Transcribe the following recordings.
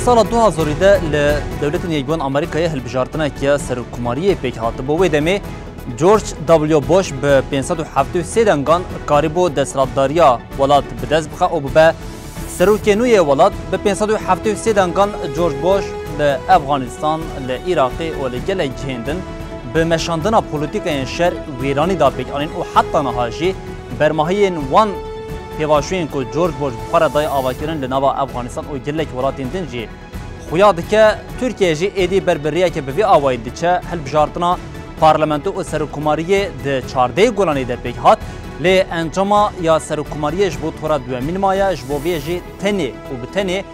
سال 2000 ده لدولت یگان آمریکای هلبجارتنا که سرکوماری پیک هات بوی دمی جورج دبلیو بوش به 573 دنگان کاریبو دسترابداریا ولات بدز بخا او به سروکنوی ولات به 573 دنگان جورج بوش ل افغانستان ل عراقی و لگل جهندن به مشاندنا پولیتیک شهر ویرانی دا پیک آنین و حتی نهاجی برماهین وان پیواشوین کو جورج بوش بخار دای آواکرن لنوا افغانستان و گلک ولاتین دنجی خویاد که ترکیه جی ایدی بربریه که به وی آوای دیچه هل بجارتنا پارلمانتو و سرکوماری ده 14 گلانی ده پیک هات لی انجام یا سرکوماری جبو تورا دومین مایا جبو ویجی تنی و بتنی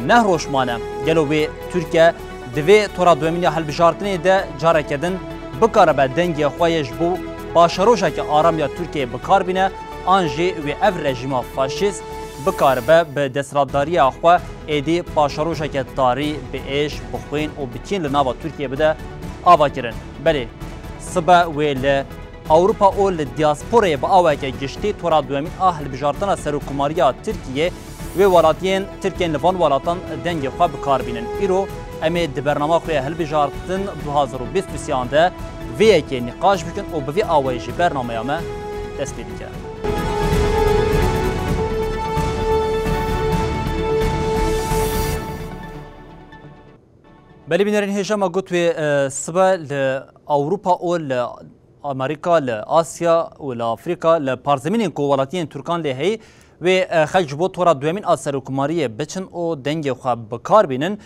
نه روشمانه گلو به ترکیه دوی تورا دومین هل بجارتنی ده جاره کدن بکاره به دنگی خواه جبو باشروشه که آرام یا ترکیه بکار بینه آنجی و اف رژیم فاشیست بکاره به دسترابداری آخوا ایدی پاشروشه که داری به ایش بخوین و بچین لناوا ترکیه بده آوا کرن بله سبا ویل اوروپا اول دیاسپورا با آوا که گشتی تورا دومین اهل بجارتنا سرکوماریا ترکیه و ولاتین ترکیه لوان ولاتان دنگ خوا بکار بینن ایرو امی د برنامه خو هل بجارتن 2023 ده وی که نقاش بکن او به آوایش برنامه ما دست پیدا کرد بلی بینرین هجما گوت و سبا لأوروبا و لأمریکا لآسیا و لأفریقا لپارزمین کوالاتین ترکان لهی و خلج بو تورا دومین آسر حکوماری بچن و دنگ خواب بکار بینن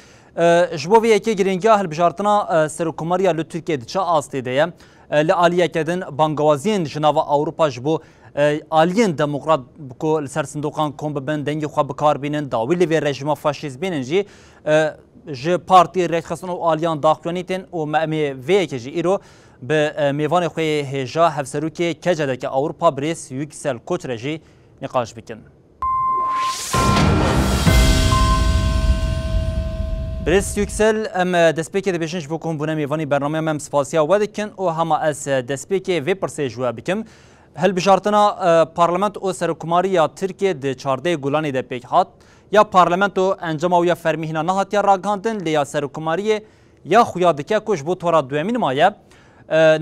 جبو وی که گرینگاه هل بجارتنا سرکوماریا ل ترکیه دچا آسته ده لعالیه کدن بانگوازین جناوا اوروپا جبو آلین دموکرات بکو لسر صندوقان کوم ببن دنگ خواب بکار بینن داویل و رژیم فاشیست بینن جی ج پارتی رخصتن و آلیان داخلونیتن و مأمی وی که جی ایرو به میوان خوی هجا هفسروکی کجده که اوروپا بریس یکسل کوچ رجی نقاش بکن بریس یکسل ام دسپیک ده بشنش بکن بونه میوانی برنامه مم سپاسیا ودکن و همه از دسپیک وی پرسی جوا بکم هل بشارتنا پارلمنت او سرکوماری یا ترکیه ده 14 گلانی ده پیک هات یا پارلمنتو انجام او یا فرمیهنا نهات یا راگاندن لیا سرکوماری یا خویادکه کش بو تورا دومین مایه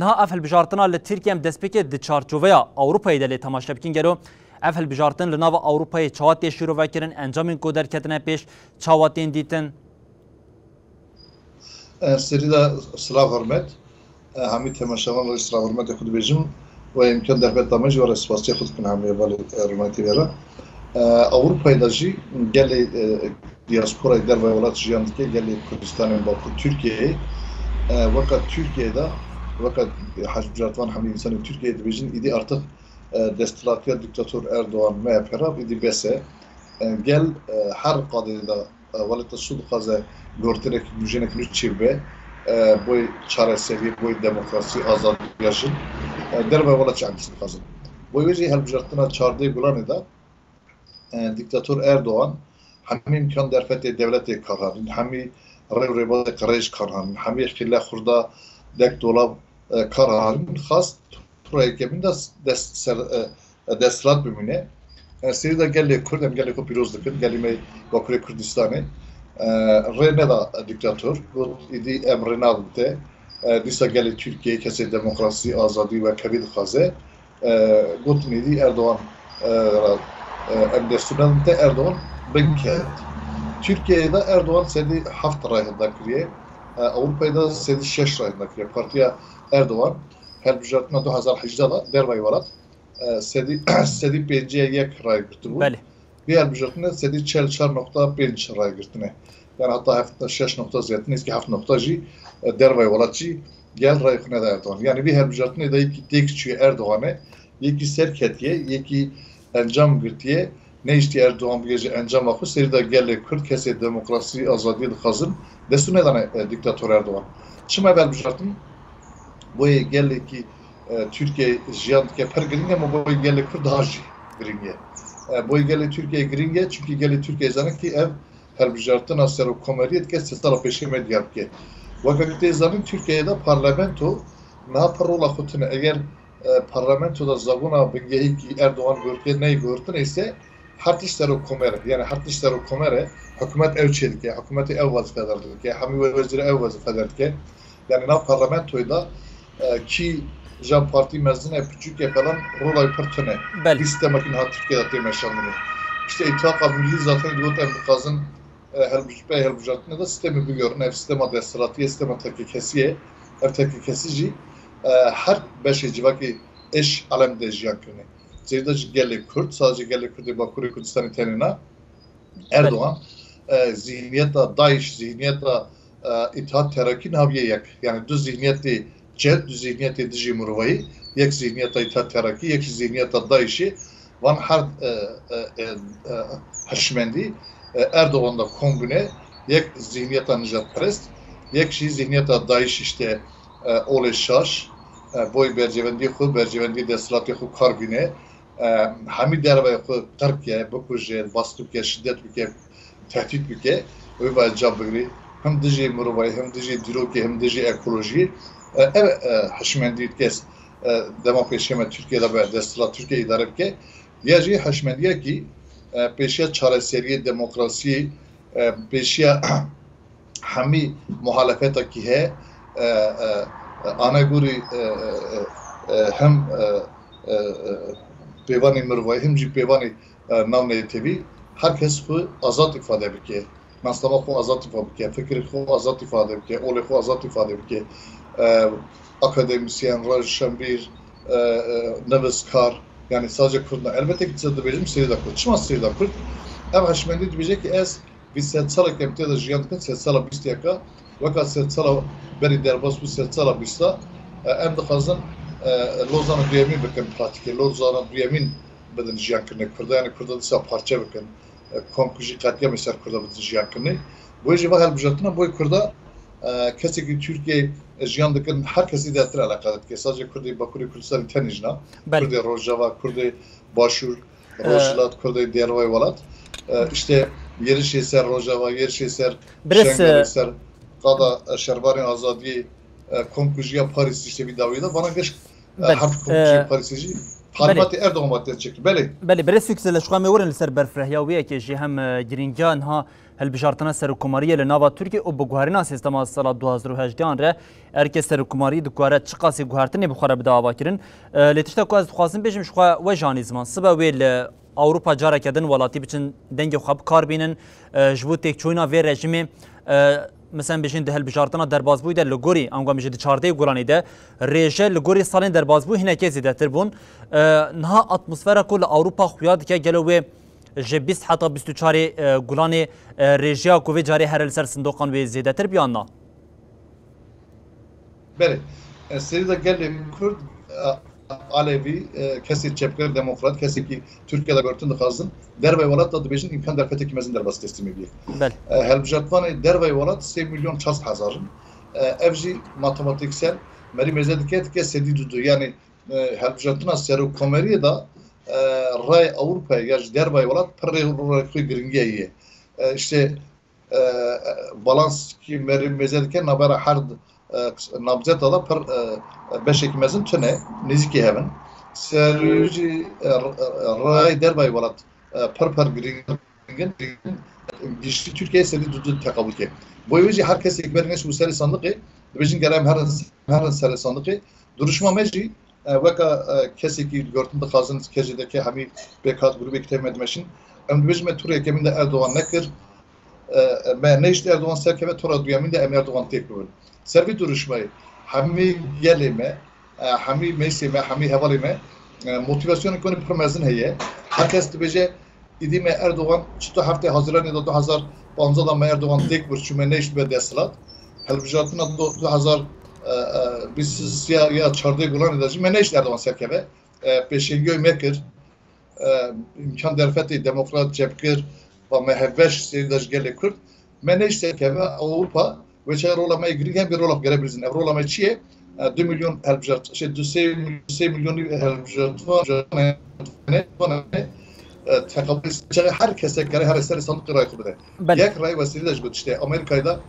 نها افل بجارتنا لترکیه ام دسپیک ده چارچوبیا اوروپای ده لی تماشا بکن گرو افل بجارتن لناو اوروپای چاواتی شروع وکرن انجامین کو درکتنه پیش چاواتین دیتن سریدا سلاف حرمت همی تماشاوان و سلاف حرمت خود بیجم و امکان در بیت دامج و رسپاسی خود کن همی ولی رومانتی بیاره Avrupa'yı da geli diaspora der ve olat jiyandaki geli Kürdistan'ın bakı Türkiye'yi vakat Türkiye'de vakat Hacıratvan Hamdi insanı Türkiye'de bizim idi artık destilatya diktatör Erdoğan MHP'ra idi bese gel her kadında valet sud kaza görterek gücenek lütçirbe boy çaresevi boy demokrasi azad yaşın der ve olat çantisini kazın. Boy veci helbjartına çardığı gulanı da diktatör Erdoğan hami imkan derfete devleti kararın, hami revrebat karayış kararın, hami ihtilal kurda dek dolab kararın khas projemin de desrat bimine serida gelli Kürdem gelli ko pirozlıkın gelli me bakure Kürdistan'ı rene da diktatör bu idi emrenavte disa gelli Türkiye kese demokrasi azadi ve kabid khaze gutmidi Erdoğan endüstriyelde Erdoğan binket. Türkiye'de Erdoğan sedi hafta rayında kiriye, Avrupa'da sedi 6 rayında kiriye. Partiye Erdoğan her bücretine 2018'da dervay varat sedi 5 ray girdi bu. Diğer bücretine sedi 4.5 ray girdi. Yani hatta hafta 6.7 eski hafta dervay varatçı gel ray kına Erdoğan. Yani bir her bücretine de iki tekçi Erdoğan'ı iki serketiye iki انجام گرتیه نیستی اردوغان بیجی انجام آخو سری دا گله کرد کسی دموکراسی آزادی دخازن دستو ندانه دیکتاتور اردوغان چما اول بجارتن boyu gelle ki Türkiye jiyan ke per gringe ama boyu gelle kurd haji gringe boyu gelle Türkiye gringe çünkü gelle Türkiye zanı ki ev her bujartın asero komeriyet ke sesala peşe medyap ke vakit zanı Türkiye'de parlamento ne parola khutune eğer parlamentoda zabuna bengehi ki Erdoğan görke neyi görtün ise hartiş seru komere yani hartiş seru komere hükümet ev çelike, hükümeti ev vazifelerdir hami veziri ev vazifelerdir yani nav parlamentoyda ki Jam Parti mezunu küçük yapılan rolay pırtene listemakin hat Türkiye'de temeşanını işte İttifak Milli zaten diyor temkazın helbujatına da sistemi biliyor ev sistema destilatiye sistema tekikesiye ev tekikesici her beşe civaki eş alemde jiyankını zirde gelli Kürt sadece gelli Kürt'ü Bakuri Kürdistan'ı tenine Erdoğan zihniyeta Daesh zihniyeta İttihat Terakki naviye yak yani düz zihniyeti Ced düz zihniyeti Diji Murvayı yek zihniyeta İttihat Terakki yek zihniyeta Daesh'i van her Haşmendi Erdoğan'da kombine yek zihniyeta Nijatperest yek zihniyeta Daesh işte Ole Şaş boy bercevendi xu bercevendi destilati xu karbine hami derve xu Türkiye bukuje baskıke şiddet bike tehdit bike ve vacib bigri hem Diji Murvayı hem Diji Diroki hem Diji ekoloji evet Haşmendi kes demokrasi Türkiye'de ve destilat Türkiye idare bike yaji Haşmendiye ki peşiya çareseriye demokrasi peşiya hami muhalefeta ki he anaguri hem pevani Murvayı hem ji pevani navne tevi herkes bu azat ifade bike maslama xu azat ifade bike fikri xu azat ifade bike ole xu azat ifade bike akademisyen Raj Şambir Naveskar yani sadece Kürt'ün elbette ki size de bizim seride Kürt çıkmaz seride Kürt ama Haşmendi diyecek ki ez biz setsala kemtiyada jiyantıkın setsala bistiyaka vakat setsala beri derbas bu setsala bista em de xazın Lozan'ı duyamin bakın pratike Lozan'ı duyamin bedin jiyankını Kürt'da yani Kürt'da disa parça bakın konkuji katya mesela Kürt'da bedin jiyankını bu eci var helbujatına bu Kürt'da kesi ki Türkiye jiyandıkın herkesi de alakalı ki sadece Kürt'ü Bakuri Kürdistan'ı tenijna Kürt'ü Rojava Kürt'ü Başur Rojlat Kürt'ü Diyarbakır Valat işte yeri şeyser Rojava yeri şeyser Şengelser Kada Şervari Azadi konkujiya Paris işte bir davayla bana geç harf konkujiya Paris'ci Parmati Erdoğan maddesi çekti. Beli برس yüksel şu an mevrın ser berfrahyawiye ki ji hem giringan ha helbijartana serokkomariye le nava Türkiye o bu guharina sistema sala 2018 re herkes serokkomari dukara çıkası guhartine bu xarab dava kirin letişte kuaz xwazin bejim şu ve janizman sıba ve Avrupa carakadın walati biçin denge xab karbinin jvu tek çoyna ve rejimi مثلا بشین ده هلبجارتنا دربازبوی در لگوری آنگاه میشه چارده گرانی ده ریشه لگوری سالن دربازبوی هنر کسی ده تربون نه اتمسفر کل اروپا خویاد که جلوه جبیست حتی 24 گلانی ریجیا کوی جاری هر سر صندوقان و زیاده تر بیاننا. بله سری ده گلی کرد Alevi, kesi çepker demokrat, kesi ki Türkiye'de görtün de kazın. Dervey valat da dibejin imkan der fetekimezin derbası teslim ediyor. Helbijatvanı dervey valat 8 milyon çast hazarın. Evji matematiksel meri mezediket ke sedi dudu. Yani helbijatına seru komeriye da ray Avrupa'ya yaş dervey valat perre kuy gringiye. İşte balans ki meri mezediket nabara hard nabzet ala per beşekimezin tüne niziki hemen serüci ray derbay valat per gringin güçlü Türkiye seni dudu takabül ki bu yüzden herkes ekberiniz bu seri sandığı bizim gelem her seri sandığı duruşma mecli vaka kesiki görtünde kazın kecideki hami bekat grubu ektemedmeşin em bizim Türkiye keminde Erdoğan nekir me ne işte Erdoğan serkeme tora duyaminde Erdoğan tekbir servi duruşmayı hami gelime hami meysime hami havalime motivasyonu konu promezin heye herkes tibece idime Erdoğan çıtı hafta Haziran ya da 2015'da me Erdoğan tek bir çüme ne işte deslat helbijatına 2000 biz siyah ya çardığı gulan edeceğim me ne işte Erdoğan serkeve peşingoy mekir imkan derfeti demokrat cepkir ve mehveş seyirdaş gele Kürt me ne işte serkeve Avrupa ve çay rollamaya girirken bir rollap görebilirsin. Rollamaya çiğe 2 milyon helbijat, 2 milyon helbijat var. Tekabül edecek herkese göre her eseri sandık ray kubede. Yak ray vesile de işte Amerika'da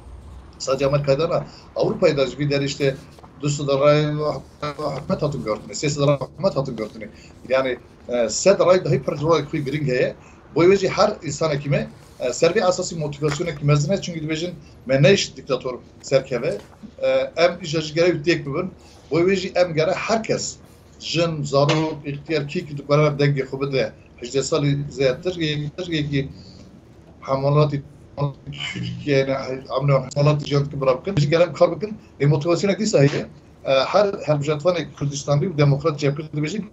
sadece Amerika'da Avrupa'da bir der işte Düsseldorf ray hükümet hatun gördüğünü, sesler hükümet hatun gördüğünü. Yani sed ray dahi per rollay kuy giringeye boy veci her insan kime servi asasi motivasyonu kimezine çünkü dibejin meneş diktatör serkeve em ijaj görev tek bugün boy veci em gere herkes jin zarur ihtiyar ki duklara denge khubde hicde sali ziyaddır ki hamalat Türkiye'ne amne hamalat ticaret ki bırakın biz gelem karbakın motivasyonu ki sahibi her mujatvan Kürdistan'da demokrat cephe dibejin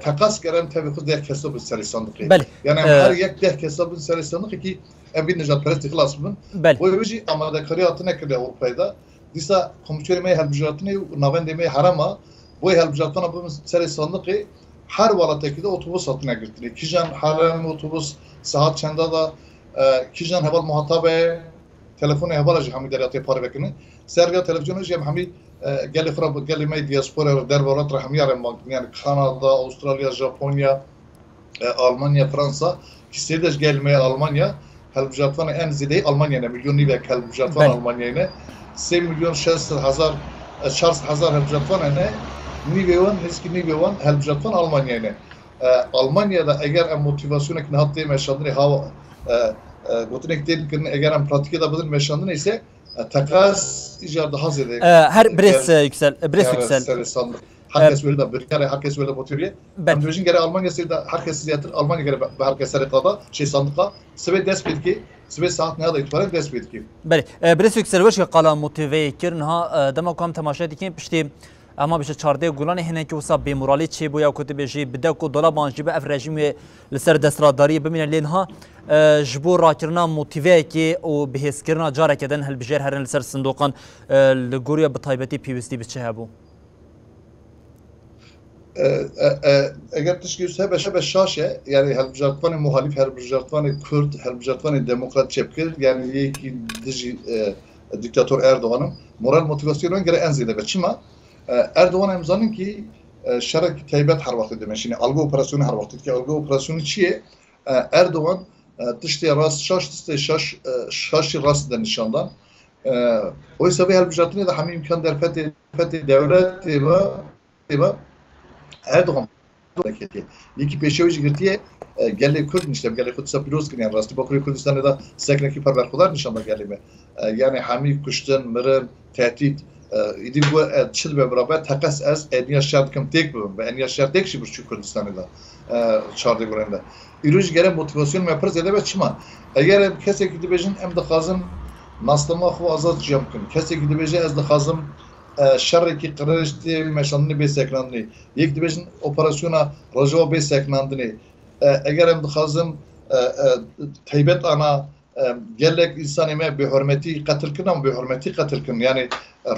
takas gelen tabii ki deh kesabı serisandık. Yani her yak deh kesabı serisandık ki bir nejat perest ihlas mı? Bu yüzden ama da kariyatına kadar Avrupa'da disa komşularımı her mücadele naven demeye harama bu her mücadele bu serisandık ki her valatekide otobüs satına girdi. Kijan harem otobüs saat çanda da kijan heval muhatabe telefonu heval acı hamid deriyatı para bekini serga televizyonu jem hamid قال خراب قال لي ما دياسبورا دربارات راح يعرف يعني كندا استراليا جابونيا المانيا فرنسا كيستيدش قال لي المانيا هالبجاتفان ان زيدي المانيا مليون نيفا هالبجاتفان المانيا 3 مليون 600,000 هالبجاتفان انا نيفيون نسكي نيفيون هالبجاتفان المانيا المانيا da eğer motivasyonu ki hatta meşandını hava botanik değil ki eğer pratikte de bunun meşandını ise takas icarda hazır edildi. Her yüksel. Herkes öyle de bir kere herkes öyle batırıyor. Ben diyeceğim gene Almanya'sı da herkes ziyatır. Almanya gene herkes serikada sandıkta. Sebe despet ki sebe saat ne kadar itibaren despet ki. Beli. Bres yüksel var ki qala motive kirin ha demakam temaşa dikin pişti ama bir çarde gulan hene ki usa bemorali çe bu ya kutibeji bida ko dolaban jibe ev rejim ve لسر دستراداری ببینن لینها جبور راکرنا موتیوه کی او بهس کرنا جاره کدن هل بجر هرن لسر صندوقان لگوریا بطایبتی پیوستی بچه هبو eğer teşkil hebe şaşe yani helbjartvan muhalif helbjartvan Kürt helbjartvan demokrat çepkir yani yeki diktatör Erdoğan'ın moral motivasyonu göre en ziyade beçima Erdoğan emzanın ki şerek teybet her vakti demek. Şimdi algı operasyonu her vakti ki algı operasyonu çiye Erdoğan dışta rast şaş rast da nişandan oysa bir helbjartvan da hamim imkan der feti devlet ve Erdoğan yeki peşevici girdiye geldi Kürdün işte geldi Kudüs'e piroz kırıyan rastı Bakırı Kürdistan'da da sekneki parverkular nişanlar geldi yani hamim kuştun mırın tehdit İdi bu çil ve beraber takas az eniya şart kim tek bu ve eniya şart tek şey bu şu Kürdistan'da çağırdı görende. İruj gelen motivasyon mu yaparız ya da çiman. Eğer kesek gidibejin em de kazım naslama xu azat jamkın. Kesek gidibejin az da kazım şerreki qirishti meşanını beseklandını. Yek gidibejin operasyona rajava beseklandını. Eğer em de kazım teybet ana gelek insan eme bir hürmeti katil ama bir hürmeti katil yani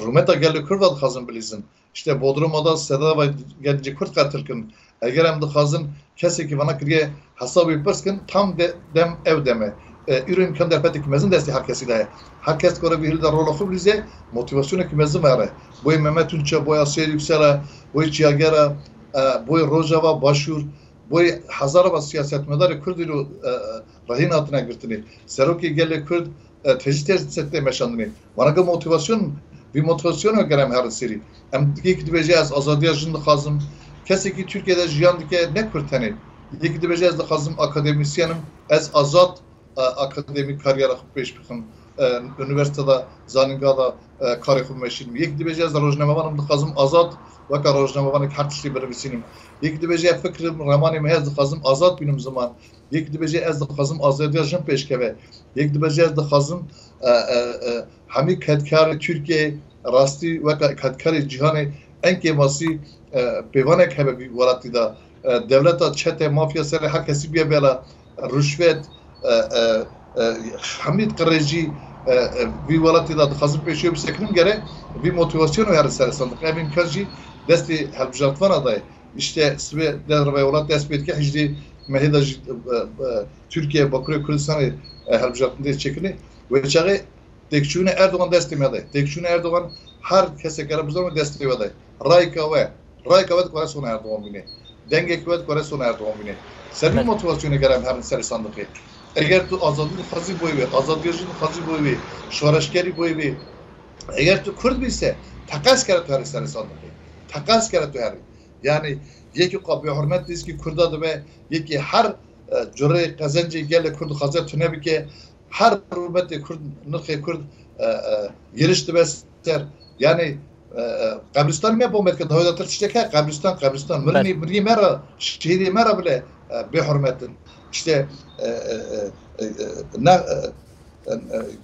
Rumeta geldi Kürt kazın bilizin işte Bodrum'da Seda'da gelecek Kürt katil eğer hem de kazın keseki bana kırıya hesabı yaparsın tam dem ev deme ürün imkan derpetik mezun desti herkesi de herkes göre bir hilde rol okul bize motivasyonu ki mezun var bu Mehmet Ünçe bu Asya Yüksel'e bu Çiyagera bu Rojava Başur bu hazara siyasetmedarı Kürdülü rahin altına girtini. Seroki gelle Kürt tecrübe sette meşandını. Bana motivasyon bir motivasyonu gerem her seri. Hem ki dibeceğiz azadiya jinde kazım. Keseki Türkiye'de jiyandike ne Kürteni. İki dibeceğiz de kazım akademisyenim. Ez azat akademik kariyer akıp peş bıkın. Üniversitede Zaninga'da karikum meşilim. İki dibeceğiz de rojnamavanım da kazım azat. Vaka rojnamavanı kartışlı bir visinim. İki dibeceğiz fikrim ramani mehez de kazım azat benim zaman. یک دبیجه از دخازم آزادی جن پیش که یک دبیجه از دخازم همی کدکار ترکیه راستی و کدکار جهان انکی ماسی پیوانه که به ولاتی دا دولت چته مافیا سر هر کسی بیا بلا رشوت همی قرجی وی ولاتی دا دخازم پیشی بسکنم گره وی موتیواسیون هر سر صندوق همین کارجی دستی هلبجاتوان adayı işte size der ve olat despet ki hicri mehida Türkiye Bakırköy Kürdistan'ı helbjatında çekini ve çağı tekçüne Erdoğan destemedi. Tekçüne Erdoğan her kese karabuzdan destemedi. Rayka ve koreson Erdoğan bine. Denge kuvvet koreson Erdoğan bine. Senin motivasyonu gelen her seri sandığı. Eğer tu azadlığı fazı boyu, azadlıcının fazı boyu, şuaraşkeri boyu, eğer tu Kürt bilse takas kere tu her seri sandığı. Takas kere tu her. Yani yeki kabı hürmet diz ki Kürdadı ve yeki her جوره قزنجی گل کرد خازه تونه بی که هر روبت کرد نرخ کرد گرشت بستر یعنی قبرستان می بومد که دهوی داتر چیه که قبرستان مرنی مرا شهری مرا بله به حرمتن işte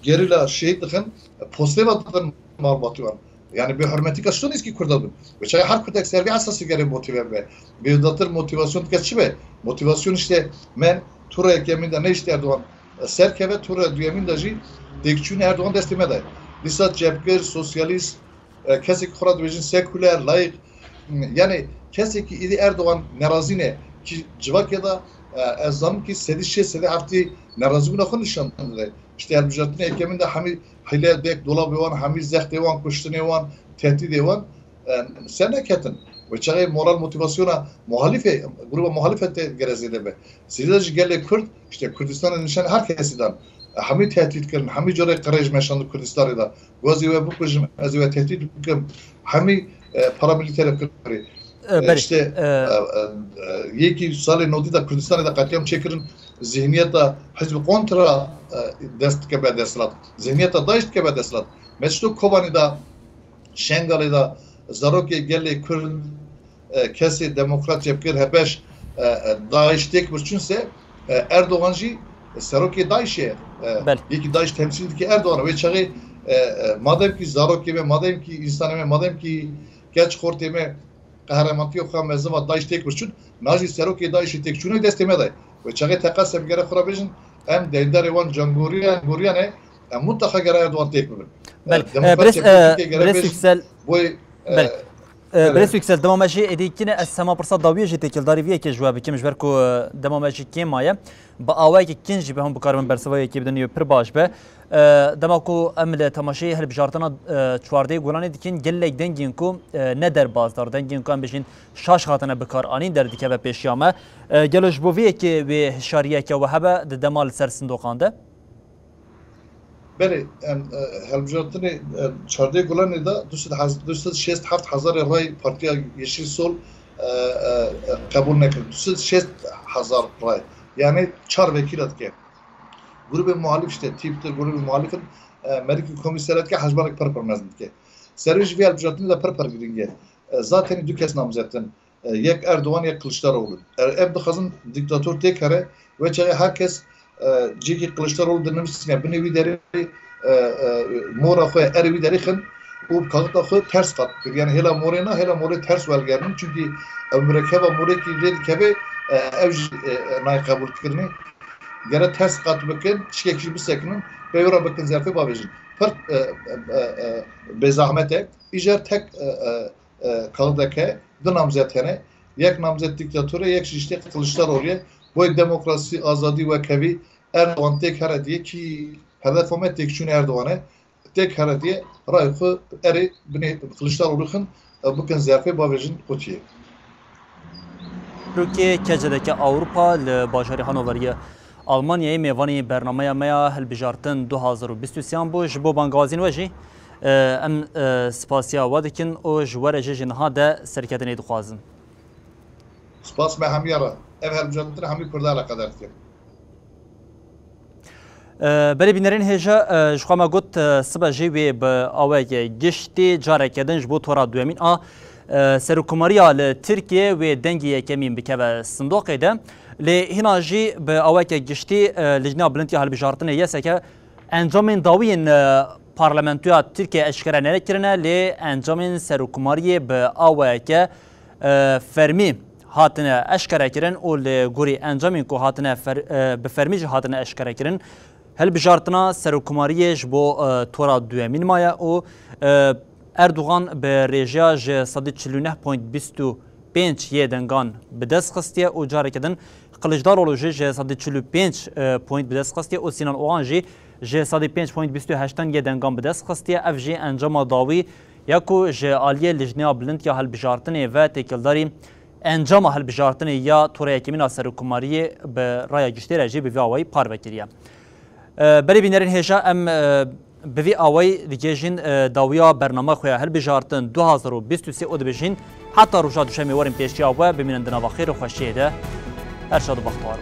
geriler şehit dikhin posteladan malumatı var. Yani bir hürmeti kaçtığınız ki kurdalım. Ve çay her kurdak sergi asası geri motive be. Bir datır motivasyon kaçı be. Motivasyon işte men tura ekeminde ne işte Erdoğan serkeve tura düyemin ji dekçün Erdoğan destemede. Lisat cebgir, sosyalist, kesik kurat vejin seküler, layık. Yani kesik ki idi Erdoğan nerazine ki Cıvakya'da ezanım ki sedi hafti nerazı buna konuşandı. İşte elbijatın ekeminde hami hile dek dolabı var, hami zehti var, kuştunu var, tehdit var. Sen ne ketin? Ve çağı moral motivasyona muhalife, gruba muhalefette gerezide be. Sizlerce gelle Kürt, işte Kürdistan'ın nişan herkesinden. Hami tehdit kırın, hami jore karaj meşanlı Kürdistan'da. Vazive bu kujum, vazive tehdit kırın, hami paramiliter kırın. İşte yeki sali nodida Kürdistan'da katliam çekirin zihniyeta hizbi kontra destkebe deslat. Zihniyeta daiştkebe deslat. Meçtu Kobani'da, Şengal'da Zarok'e gelle Kürt kesi demokrat cepkir hepeş Daesh tek burçunse Erdoğan'cı Zarok'e Daesh'e yeki Daesh temsil ki Erdoğan'a ve çağı madem ki Zarok'e ve madem ki insaneme madem ki geç korteme kahramanlık yok ama mezama Daesh tek burçun Nazi Zarok'e Daesh'e tek çunu destemede ve çağı tekasem gere kurabejin hem dendar evan Canguriyan'e mutlaka gere Erdoğan tek burçun. برس yüksel demamajı edikine esma pırsa daviye jete kildarı viye ki jawabı kim jber ku demamajı kemaya ba away ki kinji be hum bu karman bersavaya ki bideniyor pir baş be demaku emle tamaşayı hel bijartana çuarde gulani dikin gellek dengin ku ne der bazdar dengin ku ambejin şaş hatına bekar ani der dike ve peşyama geloj bu viye ki ve şariye ki ve haba de demal sersin dokanda بله هلبجارتنی چهارده گلانی دا دوست شست هفت هزار رای پارتیا yeşil sol kabul nekirdi. دوست شست هزار رای. Yani çar vekilat ki. Grubu muhalif işte tiptir grubu muhalifin Amerika komisyonat ki hacmalık perpermezdi ki. Servis ve helbjارtnی da perper giringe. Zaten dü kes namzetten. Yek Erdoğan yek Kılıçdaroğlu. Erdoğan'ın diktatör tek kere ve çare herkes Ciki Kılıçdaroğlu denemişsine bir nevi deri mora xoya erevi deri xın o kağıt da ters kattır. Yani hela morena hela more ters velgerin çünkü mürekkeba moreki red kebe ev nay kabul tkirni gere ters kat bakın çekişi bir sekinin ve yora bakın zerfe babejin. Per be zahmete ijer tek kağıdake dü namzetene yek namzet diktatörü yek işte Kılıçdaroğlu'ya bu demokrasi, azadi ve kevi Erdoğan tek herediye ki hedefime tek şunu Erdoğan'a tek herediye rayıfı eri bini Kılıçdaroğlu'nun bugün zerfe babajın kutiye. Türkiye kecedeki Avrupa li bajarı Hanoveriye Almanya'yı mevani bernamaya meya helbijartın 2023 bu jibo bangazin ve jî em spasiya wadikin o jwara jî niha de serketinê dixwazin. Spas me hemiyara ev helbijartın hemî Kurdala kadar ki. Beli binerin heja jxama got siba jî ve awaya giştî carekedin ji bo tora duemin a serokkomariya li Tirkiye ve dengî yekemîn bikeve sindoqê de lê hîna jî bi aweke giştî lijna bilintiya helbijartinê yeseke encamên dawiyên parlamentoya Tirkiye eşkere nekirine lê encamên serokkomariyê bi aweke fermî hatine eşkere kirin û li gorî encamên ku hatine bi fermî jî hatine eşkere kirin helbijartina serokkomariyê ji bo tora duemîn maye û Erdoğan bi rêjeya ji 49.25 yê dengan bi dest xistiye û carekê din Kılıçdaroğlu jî ji 45 point bi dest xistiye û Sinan Oğan jî ji 5.28 yê dengan bi dest xistiye ev jî encama dawî ya ku ji aliyê lijneya bilind ya helbijartinê ve têkildarî encama helbijartinê ya tora yekemîna serokkomariyê bi raya giştê re jî bi vî awayî parvekiriye. Berê bînerin hêja em bi vî awayî digêjin dawiya bername xwe ya helbijartin 2023 û dibêjin heta roja duşemê werin pêşiya we bimînin di nava xêr û xweşiyê de her şad û bextewar.